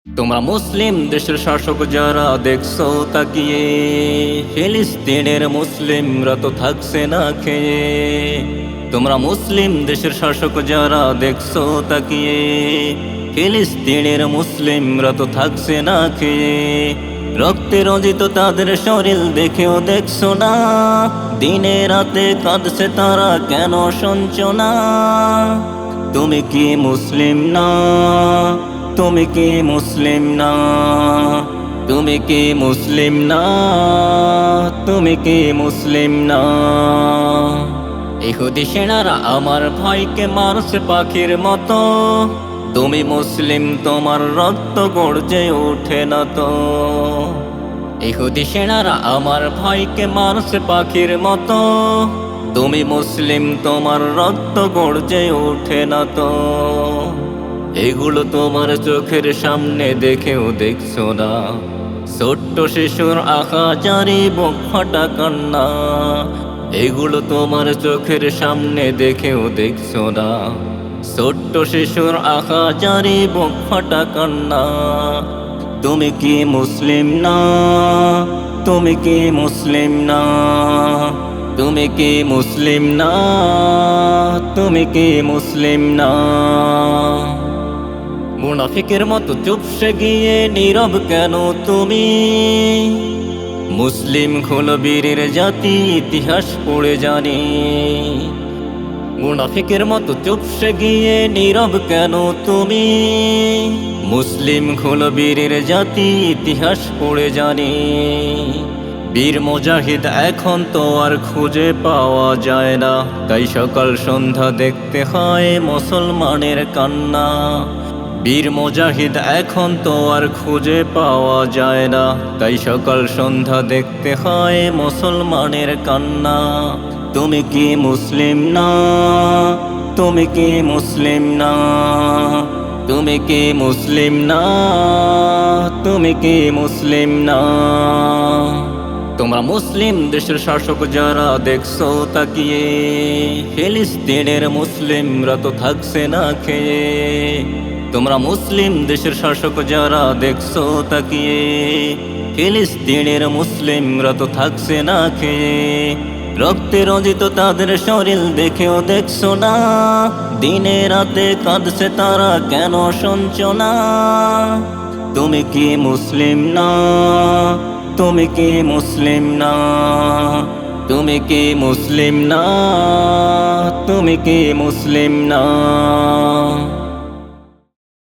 তোমরা মুসলিম দেশের শাসক যারা দেখছো তাকিয়ে, ফিলিস্তিনের মুসলিমরা তো থাকছে না খেয়ে। তোমরা মুসলিম দেশের শাসক যারা দেখছো তাকিয়ে, ফিলিস্তিনের মুসলিমরা তো থাকছে না খেয়ে। রক্তে রঞ্জিত তাদের শরীর দেখেও দেখছো না, দিনে রাতে কাঁদছে তারা, কেন শুনছো না? তুমি কি মুসলিম না? তুমি কি মুসলিম না? তুমি কি মুসলিম না? তুমি কি মুসলিম না? ইহুদি সেনারা আমার ভাইকে মারছে পাখির মতো। তুমি মুসলিম, তোমার রক্ত গর্জে ওঠে না তো? ইহুদি সেনারা আমার ভাইকে মারছে পাখির মতো। তুমি মুসলিম, তোমার রক্ত গর্জে ওঠে না তো? এগুলো তোমার চোখের সামনে দেখেও দেখছো না, ছোট্ট শিশুর আহাজারি বুক ফাটা কান্না। এগুলো তোমার চোখের সামনে দেখেও দেখছো না, ছোট্ট শিশুর আহাজারি বুক ফাটা কান্না। তুমি কি মুসলিম না? তুমি কি মুসলিম না? তুমি কি মুসলিম না? তুমি কি মুসলিম না? মুনাফিকের মতো চুপসে গিয়ে নীরব কেন তুমি? মুসলিম হলো বীরের জাতি, ইতিহাস পড়ে জানি। মুনাফিকের মতো চুপসে গিয়ে নীরব কেন তুমি? মুসলিম হলো বীরের জাতি, ইতিহাস পড়ে জানি। বীর মুজাহিদ এখন তো আর খুঁজে পাওয়া যায় না, তাই সকাল সন্ধ্যা দেখতে হয় মুসলমানের কান্না। বীর মুজাহিদ এখন তো আর খুঁজে পাওয়া যায় না, তাই সকাল সন্ধ্যা দেখতে হয় মুসলমানের কান্না। তুমি কি মুসলিম না? তুমি কি মুসলিম না? তুমি কি মুসলিম না? তুমি কি মুসলিম না? তোমরা মুসলিম দেশের শাসক যারা দেখছো তাকিয়ে, ফিলিস্তিনের মুসলিমরা তো থাকছে না খেয়ে। তোমরা মুসলিম দেশের শাসক যারা দেখছো তাকিয়ে, ফিলিস্তিনের মুসলিমরা তো থাকছে না খেয়ে। রক্তে রঞ্জিত তাদের শরীর দেখেও দেখছো না, দিনে রাতে কাঁদছে তারা, কেন শুনছো না? তুমি কি মুসলিম না? তুমি কি মুসলিম না? তুমি কি মুসলিম না? তুমি কি মুসলিম না?